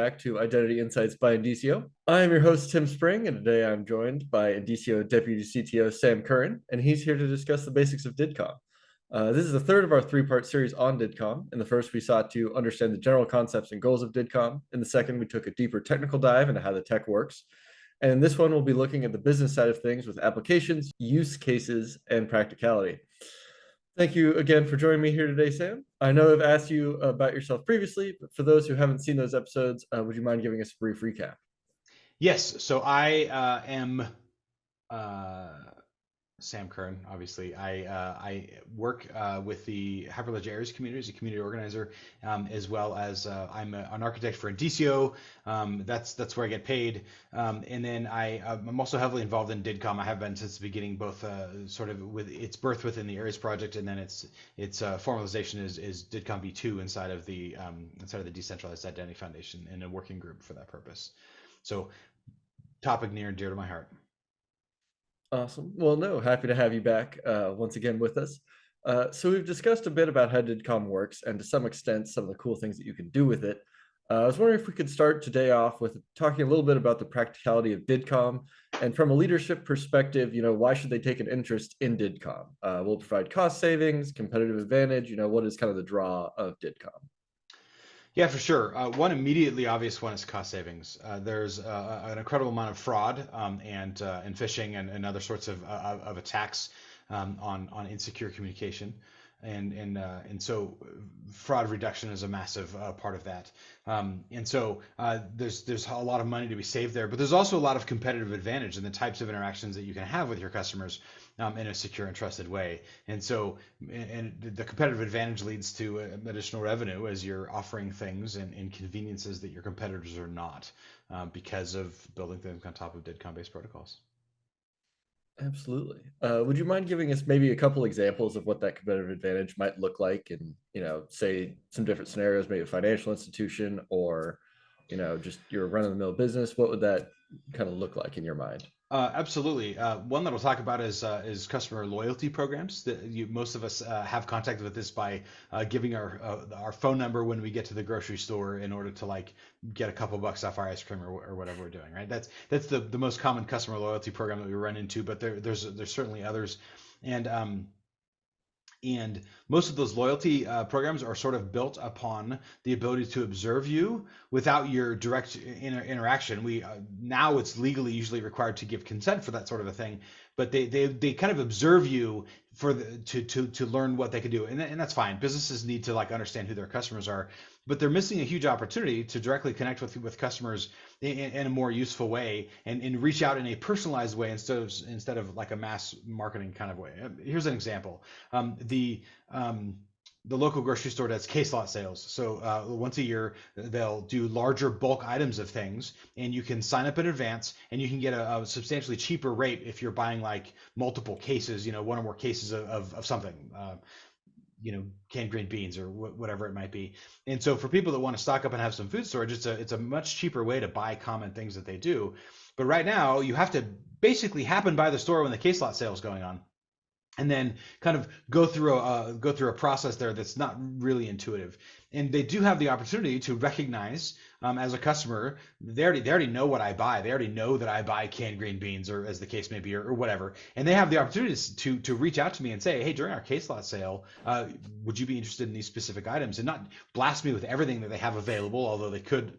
back to Identity Insights by Indicio. I am your host, Tim Spring, and today I'm joined by Indicio Deputy CTO Sam Curren, and he's here to discuss the basics of DIDComm. This is the third of our three-part series on DIDComm. In the first, we sought to understand the general concepts and goals of DIDComm. In the second, we took a deeper technical dive into how the tech works. And in this one, we'll be looking at the business side of things with applications, use cases, and practicality. Thank you again for joining me here today, Sam. I know I've asked you about yourself previously, but for those who haven't seen those episodes, would you mind giving us a brief recap? Yes, so I am Sam Curren. Obviously, I work with the Hyperledger Areas community as a community organizer, as well as I'm an architect for Indicio. That's where I get paid, and then I'm also heavily involved in DIDComm. I have been since the beginning, both sort of with its birth within the Areas project, and then its formalization is DIDComm V2 inside of the Decentralized Identity Foundation and a working group for that purpose. So, topic near and dear to my heart. Awesome. Well, no, happy to have you back once again with us. So we've discussed a bit about how DIDComm works and to some extent some of the cool things that you can do with it. I was wondering if we could start today off with talking a little bit about the practicality of DIDComm and from a leadership perspective, why should they take an interest in DIDComm? Will it provide cost savings, competitive advantage? What is kind of the draw of DIDComm? Yeah, for sure. One immediately obvious one is cost savings. There's an incredible amount of fraud and phishing and other sorts of attacks on insecure communication, and so fraud reduction is a massive part of that. And so there's a lot of money to be saved there, but there's also a lot of competitive advantage in the types of interactions that you can have with your customers in a secure and trusted way. And so, and the competitive advantage leads to additional revenue as you're offering things and conveniences that your competitors are not, because of building things on top of DIDComm-based protocols. Absolutely. Would you mind giving us maybe a couple examples of what that competitive advantage might look like in, say some different scenarios, maybe a financial institution or, just your run-of-the-mill business? What would that kind of look like in your mind? Absolutely. One that we'll talk about is customer loyalty programs. Most of us have contact with this by giving our phone number when we get to the grocery store in order to get a couple bucks off our ice cream or whatever we're doing. Right. That's the most common customer loyalty program that we run into. But there's certainly others, and most of those loyalty programs are sort of built upon the ability to observe you without your direct interaction. Now it's legally usually required to give consent for that sort of a thing, but they kind of observe you to learn what they can do, and that's fine. Businesses need to understand who their customers are, but they're missing a huge opportunity to directly connect with customers in a more useful way and reach out in a personalized way instead of like a mass marketing kind of way. Here's an example. The local grocery store does case lot sales. So once a year, they'll do larger bulk items of things, and you can sign up in advance, and you can get a substantially cheaper rate if you're buying multiple cases, one or more cases of something, canned green beans or whatever it might be. And so for people that want to stock up and have some food storage, it's a much cheaper way to buy common things that they do. But right now, you have to basically happen by the store when the case lot sale is going on, and then kind of go through a process there that's not really intuitive. And they do have the opportunity to recognize as a customer, they already know what I buy. They already know that I buy canned green beans, or as the case may be, or whatever. And they have the opportunity to reach out to me and say, hey, during our case lot sale, would you be interested in these specific items? And not blast me with everything that they have available, although they could,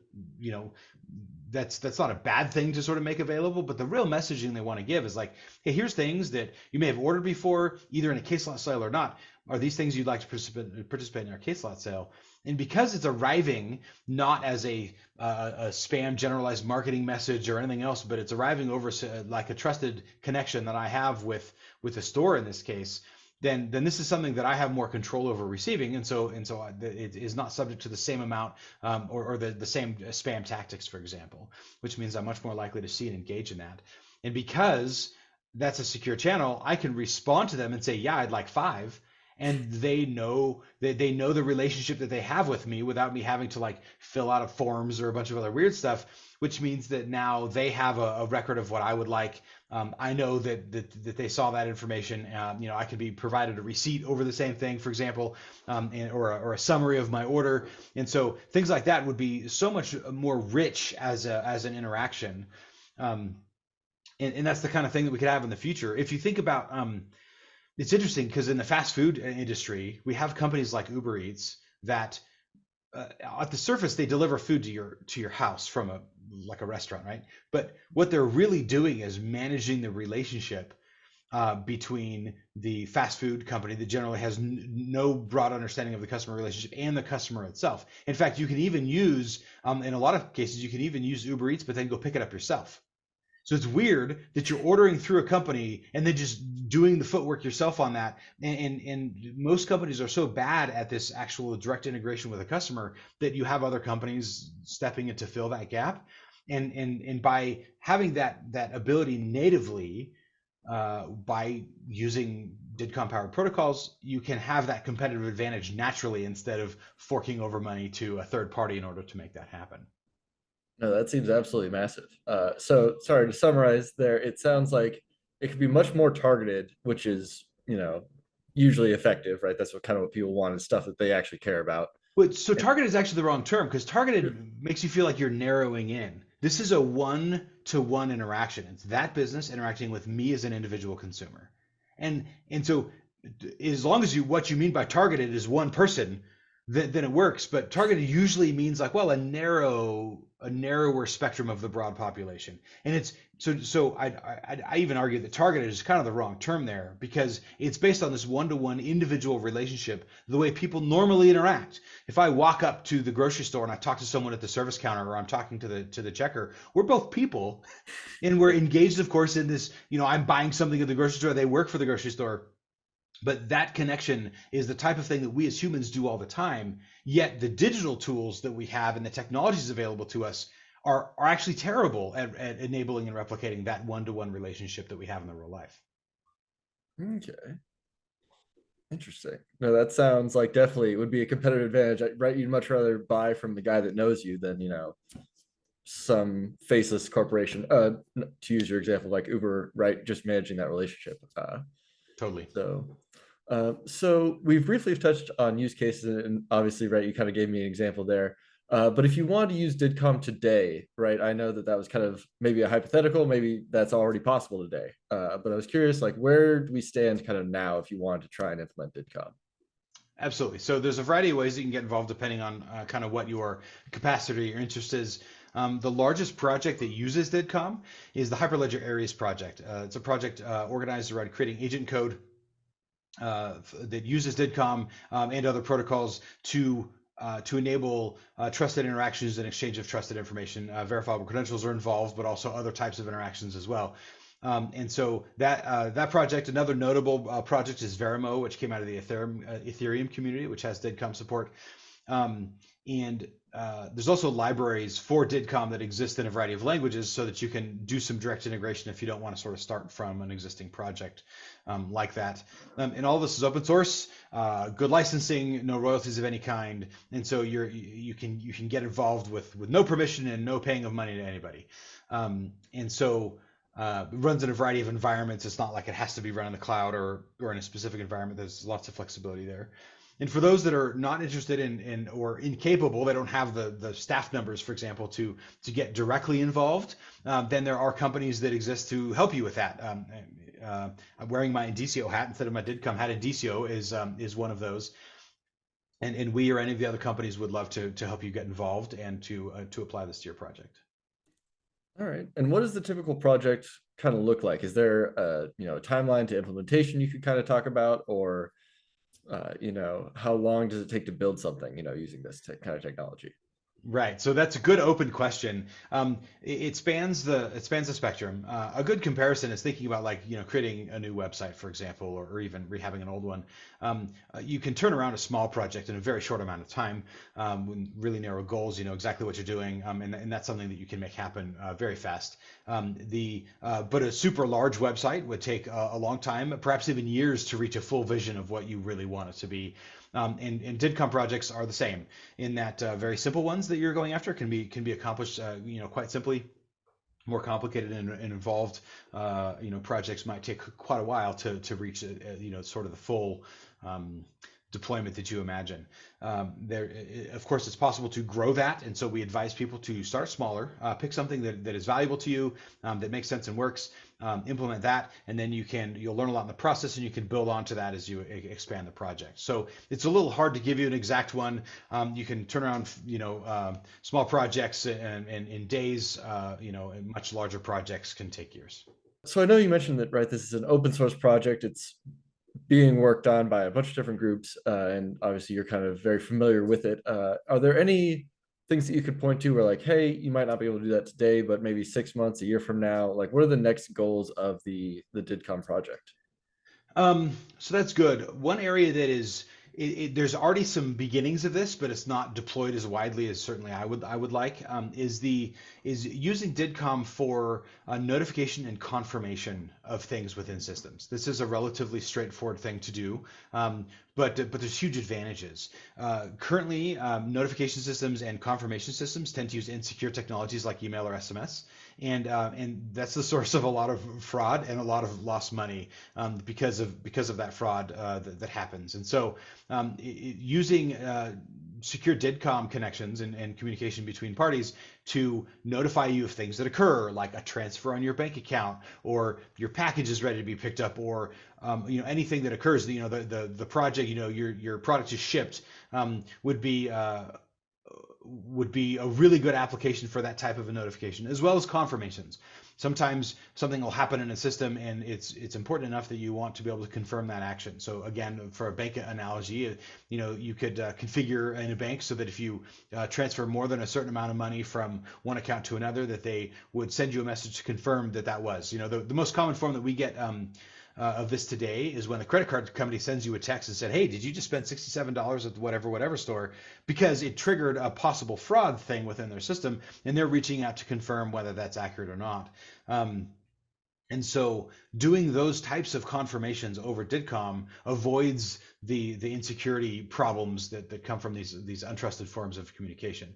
that's not a bad thing to sort of make available, but the real messaging they want to give is hey, here's things that you may have ordered before, either in a case lot sale or not. Are these things you'd like to participate in our case lot sale? And because it's arriving not as a spam generalized marketing message or anything else, but it's arriving over like a trusted connection that I have with the store in this case, then this is something that I have more control over receiving, and so it is not subject to the same amount or the same spam tactics, for example, which means I'm much more likely to see and engage in that. And because that's a secure channel, I can respond to them and say, yeah, I'd like 5, and they know the relationship that they have with me without me having to like fill out a forms or a bunch of other weird stuff, which means that now they have a record of what I would like. I know that they saw that information. I could be provided a receipt over the same thing, for example, or a summary of my order, and so things like that would be so much more rich as an interaction. Um, and that's the kind of thing that we could have in the future. If you think about, it's interesting because in the fast food industry, we have companies like Uber Eats that, at the surface, they deliver food to your house from a like a restaurant, right? But what they're really doing is managing the relationship between the fast food company that generally has no broad understanding of the customer relationship and the customer itself. In fact, you can even use, in a lot of cases, you can even use Uber Eats, but then go pick it up yourself. So it's weird that you're ordering through a company and then just doing the footwork yourself on that. And most companies are so bad at this actual direct integration with a customer that you have other companies stepping in to fill that gap. And by having that ability natively, by using DIDComm powered protocols, you can have that competitive advantage naturally instead of forking over money to a third party in order to make that happen. No, that seems absolutely massive. So sorry to summarize there, it sounds like it could be much more targeted, which is, usually effective, right? That's what people want is stuff that they actually care about. So targeted is actually the wrong term because targeted makes you feel like you're narrowing in. This is a one-to-one interaction. It's that business interacting with me as an individual consumer. And so as long as what you mean by targeted is one person, then it works. But targeted usually means like, well, a narrower spectrum of the broad population. And it's I even argue that targeted is kind of the wrong term there because it's based on this one-to-one individual relationship, the way people normally interact. If I walk up to the grocery store and I talk to someone at the service counter or I'm talking to the checker, we're both people and we're engaged, of course, in this, I'm buying something at the grocery store, they work for the grocery store. But that connection is the type of thing that we as humans do all the time. Yet the digital tools that we have and the technologies available to us are actually terrible at enabling and replicating that one-to-one relationship that we have in the real life. Okay, interesting. No, that sounds like definitely would be a competitive advantage, right? You'd much rather buy from the guy that knows you than, some faceless corporation. To use your example, like Uber, right? Just managing that relationship. Totally. So, so we've briefly touched on use cases, and obviously, right, you kind of gave me an example there. But if you wanted to use DIDComm today, right, I know that that was kind of maybe a hypothetical, maybe that's already possible today. But I was curious, like, where do we stand kind of now if you wanted to try and implement DIDComm? Absolutely. So there's a variety of ways that you can get involved depending on kind of what your capacity or interest is. The largest project that uses DIDComm is the Hyperledger Aries project. It's a project organized around creating agent code that uses DIDComm and other protocols to enable trusted interactions and exchange of trusted information. Verifiable credentials are involved, but also other types of interactions as well. And so that project, another notable project is Verimo, which came out of the Ethereum community, which has DIDComm support. And there's also libraries for DIDComm that exist in a variety of languages so that you can do some direct integration if you don't want to sort of start from an existing project like that. And all this is open source, good licensing, no royalties of any kind. And so you can get involved with no permission and no paying of money to anybody. And so it runs in a variety of environments. It's not like it has to be run in the cloud or in a specific environment. There's lots of flexibility there. And for those that are not interested in or incapable, they don't have the staff numbers, for example, to get directly involved, then there are companies that exist to help you with that. I'm wearing my Indicio hat instead of my DIDComm hat. Indicio is one of those. And we or any of the other companies would love to help you get involved and to apply this to your project. All right. And what does the typical project kind of look like? Is there a timeline to implementation you could kind of talk about, or how long does it take to build something, using this kind of technology? Right. So that's a good open question. It spans the spectrum. A good comparison is thinking about like creating a new website, for example, or even rehabbing an old one. You can turn around a small project in a very short amount of time with really narrow goals. You know exactly what you're doing, and that's something that you can make happen very fast. But a super large website would take a long time, perhaps even years, to reach a full vision of what you really want it to be. And DIDComm projects are the same in that very simple ones that you're going after can be accomplished quite simply. More complicated and involved projects might take quite a while to reach sort of the full deployment that you imagine. There, of course, it's possible to grow that, and so we advise people to start smaller, pick something that is valuable to you, that makes sense and works, implement that, and then you'll learn a lot in the process, and you can build onto that as you expand the project. So it's a little hard to give you an exact one. You can turn around, small projects in days. And much larger projects can take years. So I know you mentioned that, right? This is an open source project. It's being worked on by a bunch of different groups, and obviously you're kind of very familiar with it. Are there any things that you could point to where, like, hey, you might not be able to do that today, but maybe 6 months, a year from now, like, what are the next goals of the DIDComm project? So that's good. One area that is there's already some beginnings of this, but it's not deployed as widely as certainly I would like. Is using DIDComm for notification and confirmation of things within systems. This is a relatively straightforward thing to do, but there's huge advantages. Currently, notification systems and confirmation systems tend to use insecure technologies like email or SMS, and that's the source of a lot of fraud and a lot of lost money because of that fraud that happens. And so using secure DIDComm connections and communication between parties to notify you of things that occur, like a transfer on your bank account, or your package is ready to be picked up, or anything that occurs. The project, your product is shipped, would be a really good application for that type of a notification, as well as confirmations. Sometimes something will happen in a system, and it's important enough that you want to be able to confirm that action. So again, for a bank analogy, you could configure in a bank so that if you transfer more than a certain amount of money from one account to another, that they would send you a message to confirm that was. The most common form that we get of this today is when the credit card company sends you a text and said, "Hey, did you just spend $67 at the whatever store?" Because it triggered a possible fraud thing within their system, and they're reaching out to confirm whether that's accurate or not. And so doing those types of confirmations over DIDComm avoids the insecurity problems that come from these untrusted forms of communication.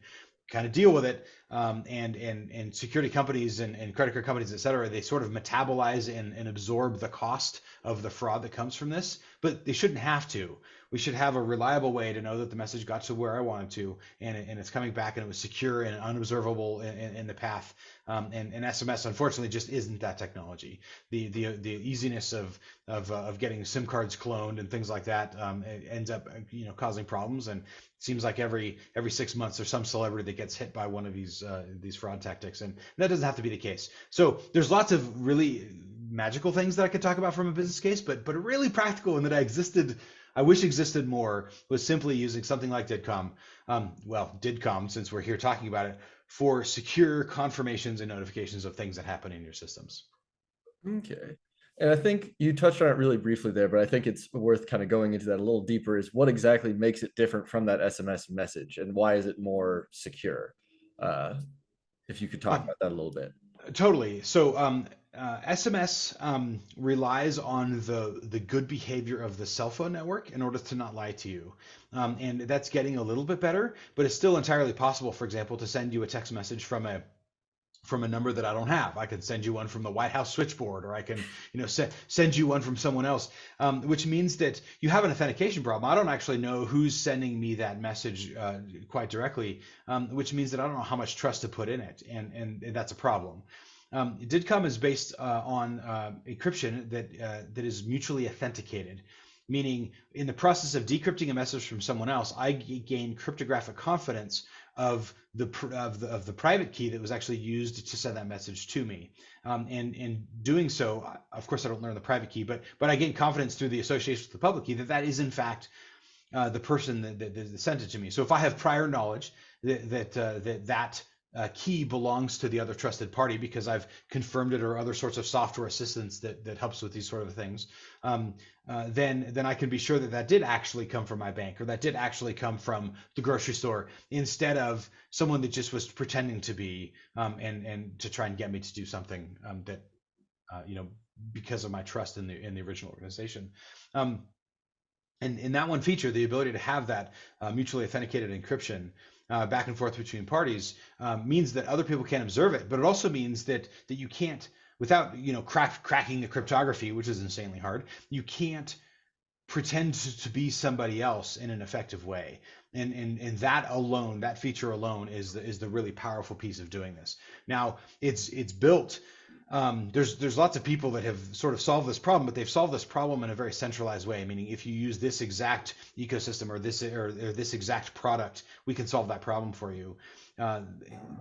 Kind of deal with it, and security companies and credit card companies, et cetera, they sort of metabolize and absorb the cost of the fraud that comes from this, but they shouldn't have to. We should have a reliable way to know that the message got to where I wanted to, and it's coming back, and it was secure and unobservable in the path. And SMS, unfortunately, just isn't that technology. The easiness of getting SIM cards cloned and things like that ends up causing problems. And it seems like every 6 months there's some celebrity that gets hit by one of these fraud tactics, and that doesn't have to be the case. So there's lots of really magical things that I could talk about from a business case, but a really practical one that I wish existed more, was simply using something like DIDComm, DIDComm, since we're here talking about it, for secure confirmations and notifications of things that happen in your systems. Okay. And I think you touched on it really briefly there, but I think it's worth kind of going into that a little deeper, is what exactly makes it different from that SMS message, and why is it more secure? If you could talk about that a little bit. Totally. So SMS relies on the good behavior of the cell phone network in order to not lie to you. And that's getting a little bit better, but it's still entirely possible, for example, to send you a text message from a number that I don't have. I can send you one from the White House switchboard, or I can, send you one from someone else, which means that you have an authentication problem. I don't actually know who's sending me that message quite directly, which means that I don't know how much trust to put in it, and that's a problem. DIDComm is based on encryption that is mutually authenticated, meaning in the process of decrypting a message from someone else, I gain cryptographic confidence of the private key that was actually used to send that message to me. And doing so, of course, I don't learn the private key, but I gain confidence through the association with the public key that is in fact the person that sent it to me. So if I have prior knowledge that key belongs to the other trusted party because I've confirmed it, or other sorts of software assistance that helps with these sort of things, then I can be sure that that did actually come from my bank, or that did actually come from the grocery store, instead of someone that just was pretending to be, and to try and get me to do something, that you know, because of my trust in the original organization. Um, and in that one feature, the ability to have that mutually authenticated encryption back and forth between parties means that other people can't observe it, but it also means that you can't, without cracking the cryptography, which is insanely hard, you can't pretend to be somebody else in an effective way. And that alone, that feature alone, is the really powerful piece of doing this. Now it's built. There's lots of people that have sort of solved this problem, but they've solved this problem in a very centralized way. Meaning, if you use this exact ecosystem, or this exact product, we can solve that problem for you. Uh,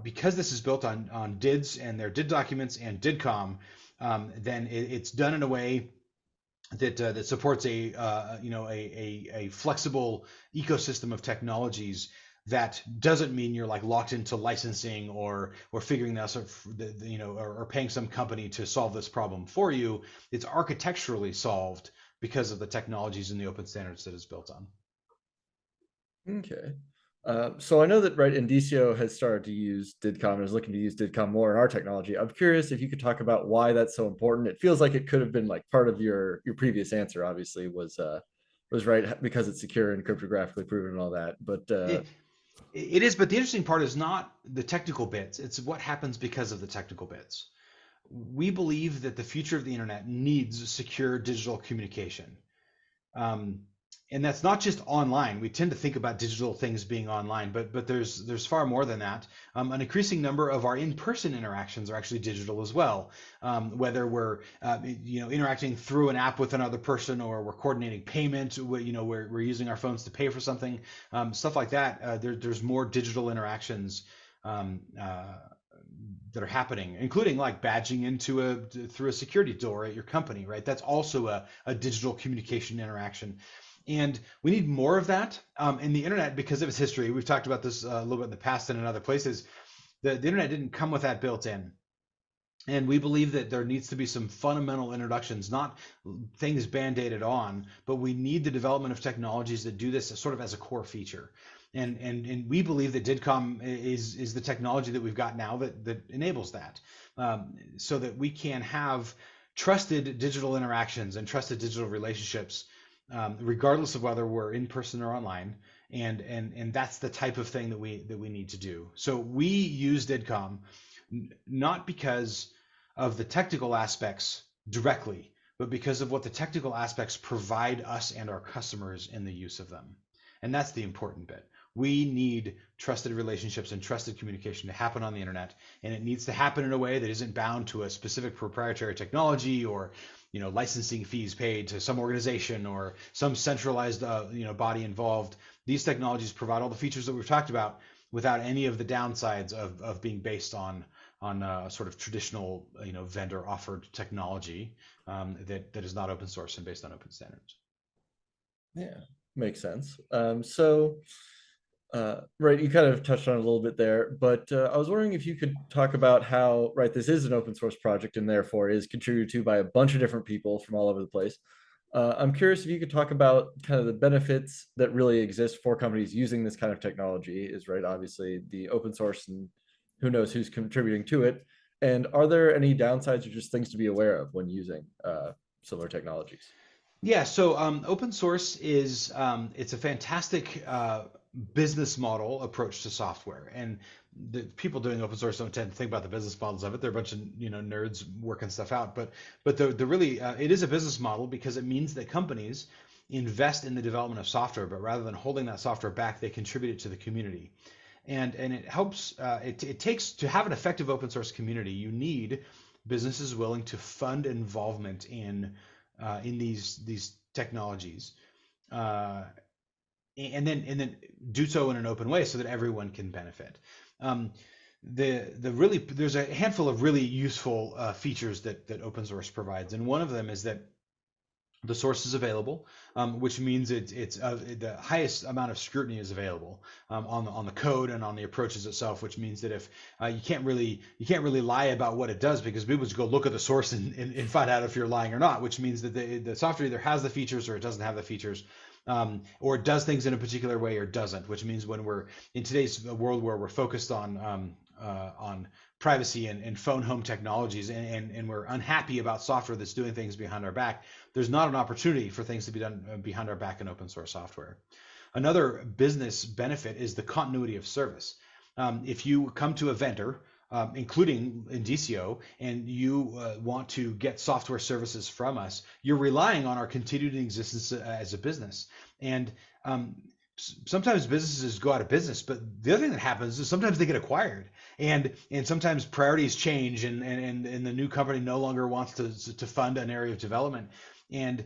because this is built on DIDs and their DID documents and DIDComm, then it's done in a way that supports a flexible ecosystem of technologies. That doesn't mean you're like locked into licensing, or figuring this, or paying some company to solve this problem for you. It's architecturally solved because of the technologies and the open standards that it's built on. Okay. So I know that Indicio has started to use DIDComm and is looking to use DIDComm more in our technology. I'm curious if you could talk about why that's so important. It feels like it could have been like part of your previous answer, obviously, was right because it's secure and cryptographically proven and all that. But It, it is, but the interesting part is not the technical bits. It's what happens because of the technical bits. We believe that the future of the internet needs secure digital communication. Um, and that's not just online. We tend to think about digital things being online, but there's far more than that. An increasing number of our in-person interactions are actually digital as well. Whether we're interacting through an app with another person, or we're coordinating payment, we're using our phones to pay for something, stuff like that. There's more digital interactions. Um, uh, that are happening, including like badging through a security door at your company, right? That's also a digital communication interaction. And we need more of that. And the internet, because of its history, we've talked about this a little bit in the past and in other places, the internet didn't come with that built in. And we believe that there needs to be some fundamental introductions, not things band-aided on, but we need the development of technologies that do this sort of as a core feature. And we believe that DIDComm is the technology that we've got now that enables that, so that we can have trusted digital interactions and trusted digital relationships, regardless of whether we're in person or online. And that's the type of thing that we need to do. So we use DIDComm not because of the technical aspects directly, but because of what the technical aspects provide us and our customers in the use of them. And that's the important bit. We need trusted relationships and trusted communication to happen on the internet, and it needs to happen in a way that isn't bound to a specific proprietary technology, or licensing fees paid to some organization or some centralized body involved. These technologies provide all the features that we've talked about without any of the downsides of being based on sort of traditional vendor offered technology that is not open source and based on open standards. yeah, makes sense. Right, you kind of touched on it a little bit there, but I was wondering if you could talk about how, this is an open source project and therefore is contributed to by a bunch of different people from all over the place. I'm curious if you could talk about kind of the benefits that really exist for companies using this kind of technology. Is right, obviously the open source, and who knows who's contributing to it. And are there any downsides or just things to be aware of when using similar technologies? Yeah, so open source is it's a fantastic business model approach to software, and the people doing open source don't tend to think about the business models of it. They're a bunch of nerds working stuff out, but the really it is a business model because it means that companies invest in the development of software, but rather than holding that software back, they contribute it to the community, and it helps. It takes to have an effective open source community. You need businesses willing to fund involvement in these technologies, uh, and then do so in an open way so that everyone can benefit. Um, there's a handful of really useful features that open source provides, and one of them is that The source is available, which means it's the highest amount of scrutiny is available on the code and on the approaches itself. Which means that if you can't really lie about what it does, because people just go look at the source and find out if you're lying or not. Which means that the software either has the features or it doesn't have the features. Or it does things in a particular way or doesn't. Which means when we're in today's world where we're focused on privacy and phone home technologies, and we're unhappy about software that's doing things behind our back, there's not an opportunity for things to be done behind our back in open source software. Another business benefit is the continuity of service. If you come to a vendor, including Indicio, and you want to get software services from us, you're relying on our continued existence as a business. And sometimes businesses go out of business, but the other thing that happens is sometimes they get acquired, and sometimes priorities change, and the new company no longer wants to fund an area of development, and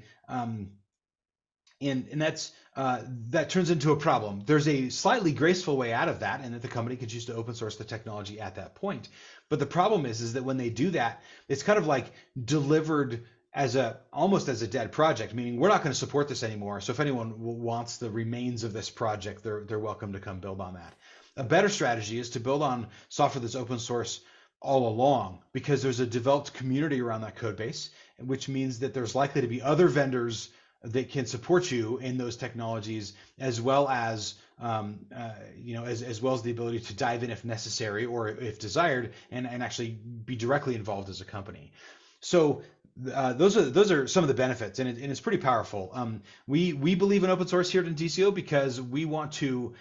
that's that turns into a problem. There's a slightly graceful way out of that, and that the company can choose to open source the technology at that point. But the problem is that when they do that, it's kind of like delivered as almost as a dead project, meaning we're not going to support this anymore. So if anyone wants the remains of this project, they're welcome to come build on that. A better strategy is to build on software that's open source all along, because there's a developed community around that code base, which means that there's likely to be other vendors that can support you in those technologies, as well as as well as the ability to dive in if necessary or if desired, and actually be directly involved as a company. So those are some of the benefits, and it's pretty powerful. We believe in open source here at Indicio because we want to,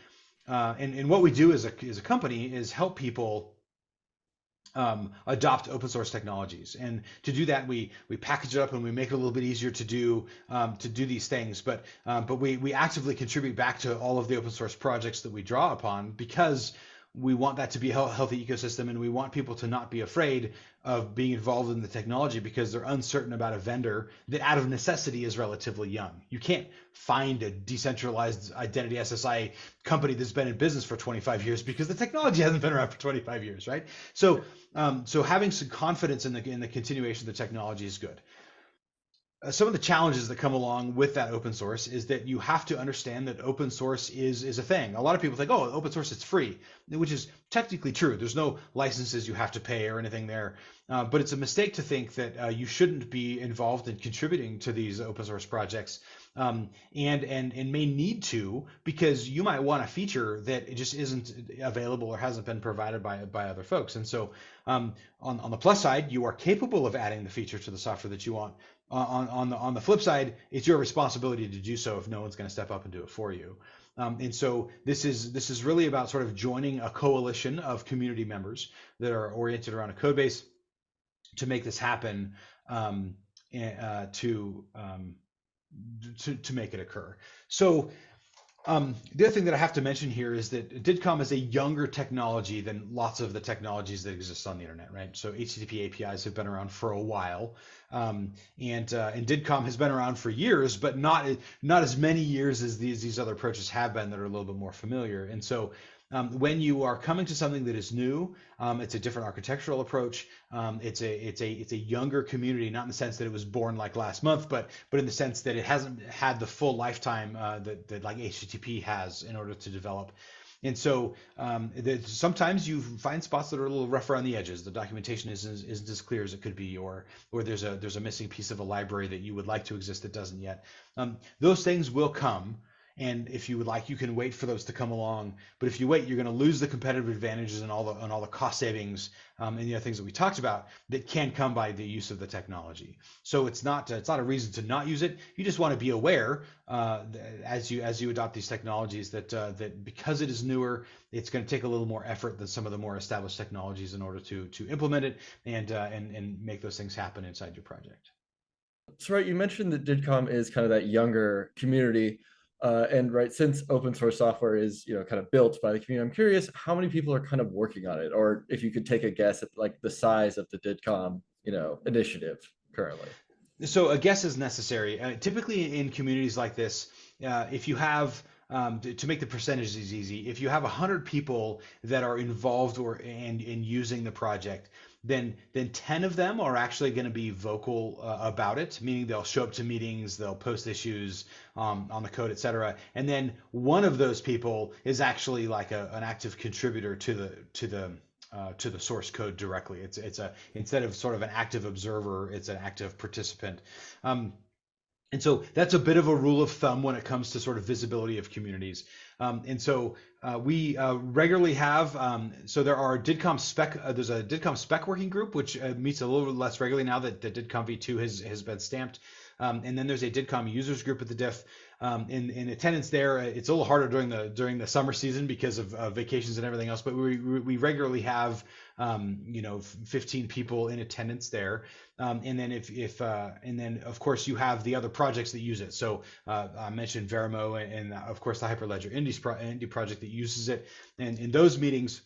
and what we do as a company is help people adopt open source technologies. And to do that, we package it up and we make it a little bit easier to do these things. But we actively contribute back to all of the open source projects that we draw upon, because we want that to be a healthy ecosystem, and we want people to not be afraid of being involved in the technology because they're uncertain about a vendor that out of necessity is relatively young. You can't find a decentralized identity SSI company that's been in business for 25 years because the technology hasn't been around for 25 years, right? So having some confidence in the continuation of the technology is good. Some of the challenges that come along with that open source is that you have to understand that open source is a thing. A lot of people think, oh, open source, it's free, which is technically true. There's no licenses you have to pay or anything there. But it's a mistake to think that you shouldn't be involved in contributing to these open source projects, and may need to, because you might want a feature that it just isn't available or hasn't been provided by other folks. And so on the plus side, you are capable of adding the feature to the software that you want. On the flip side, it's your responsibility to do so if no one's going to step up and do it for you. And so this is really about sort of joining a coalition of community members that are oriented around a code base to make this happen, to make it occur. So the other thing that I have to mention here is that DIDComm is a younger technology than lots of the technologies that exist on the internet, right? So HTTP APIs have been around for a while, and DIDComm has been around for years, but not as many years as these other approaches have been that are a little bit more familiar. And so when you are coming to something that is new, it's a different architectural approach. It's a younger community, not in the sense that it was born like last month, but in the sense that it hasn't had the full lifetime that like HTTP has in order to develop. And so sometimes you find spots that are a little rough around the edges. The documentation isn't as clear as it could be, or there's a missing piece of a library that you would like to exist that doesn't yet. Those things will come. And if you would like, you can wait for those to come along. But if you wait, you're going to lose the competitive advantages and all the cost savings and the other things that we talked about that can come by the use of the technology. So it's not a reason to not use it. You just want to be aware as you adopt these technologies that because it is newer, it's going to take a little more effort than some of the more established technologies in order to implement it and make those things happen inside your project. So right, you mentioned that DIDComm is kind of that younger community. And right, since open source software is, kind of built by the community, I'm curious how many people are kind of working on it, or if you could take a guess at like the size of the DIDComm, initiative currently. So a guess is necessary. Typically in communities like this, if you have to make the percentages easy, if you have 100 people that are involved and using the project, then 10 of them are actually going to be vocal about it, meaning they'll show up to meetings, they'll post issues on the code, etc. And then one of those people is actually like an active contributor to the source code directly. It's a instead of sort of an active observer, it's an active participant. And so that's a bit of a rule of thumb when it comes to sort of visibility of communities. And so we regularly have, so there are DIDComm spec, there's a DIDComm spec working group, which meets a little less regularly now that the DIDComm v2 has been stamped. And then there's a DIDComm users group at the diff. In attendance there, it's a little harder during the summer season because of vacations and everything else, but we regularly have 15 people in attendance there. And then and then of course you have the other projects that use it. So I mentioned Verimo and of course the Hyperledger Indie project that uses it. And in those meetings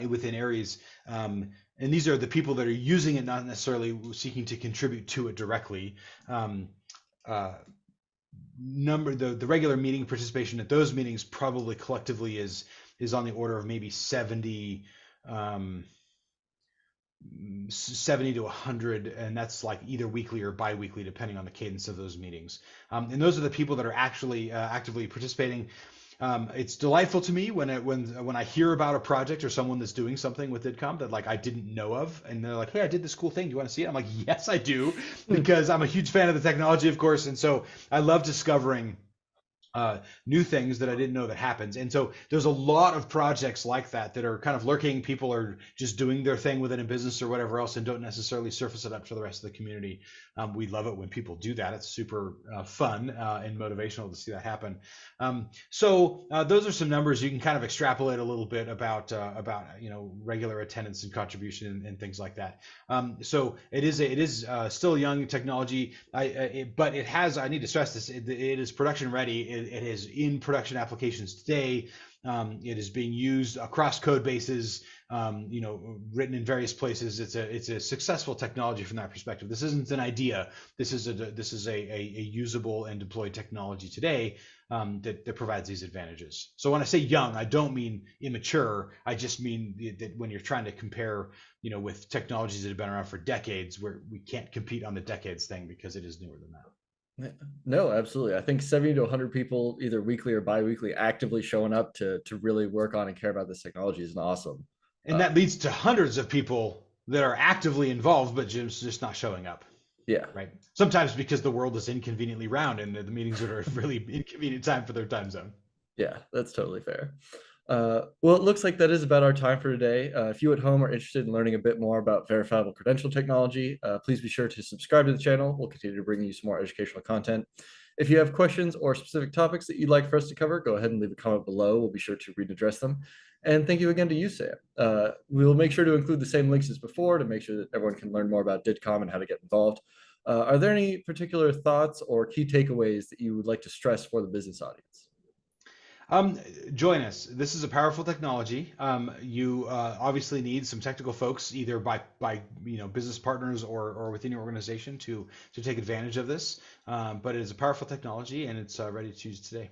within Aries, and these are the people that are using it, not necessarily seeking to contribute to it directly. The regular meeting participation at those meetings probably collectively is on the order of maybe 70 to 100, and that's like either weekly or bi-weekly depending on the cadence of those meetings. And those are the people that are actually actively participating. It's delightful to me when I hear about a project or someone that's doing something with DIDComm that like I didn't know of, and they're like, "Hey, I did this cool thing. Do you want to see it?" I'm like, "Yes, I do," because I'm a huge fan of the technology, of course, and so I love discovering new things that I didn't know that happens. And so there's a lot of projects like that that are kind of lurking. People are just doing their thing within a business or whatever else and don't necessarily surface it up to the rest of the community. We love it when people do that. It's super fun and motivational to see that happen. So those are some numbers you can kind of extrapolate a little bit about regular attendance and contribution and things like that. So it is still a young technology, but it has, I need to stress this, it is production ready. It is in production applications today. It is being used across code bases, written in various places. It's a successful technology from that perspective. This isn't an idea. This is a usable and deployed technology today that provides these advantages. So when I say young, I don't mean immature. I just mean that when you're trying to compare, with technologies that have been around for decades, where we can't compete on the decades thing because it is newer than that. No, absolutely. I think 70 to 100 people, either weekly or bi-weekly, actively showing up to really work on and care about this technology is awesome. And that leads to hundreds of people that are actively involved, but just not showing up. Yeah. Right. Sometimes because the world is inconveniently round and the meetings are a really inconvenient time for their time zone. Yeah, that's totally fair. Well, it looks like that is about our time for today. If you at home are interested in learning a bit more about verifiable credential technology, please be sure to subscribe to the channel. We'll continue to bring you some more educational content. If you have questions or specific topics that you'd like for us to cover, go ahead and leave a comment below. We'll be sure to read and address them. And thank you again to you, Sam. We'll make sure to include the same links as before to make sure that everyone can learn more about DIDComm and how to get involved. Are there any particular thoughts or key takeaways that you would like to stress for the business audience? Join us. This is a powerful technology. You obviously need some technical folks, either by business partners or within your organization to take advantage of this. But it is a powerful technology, and it's ready to use today.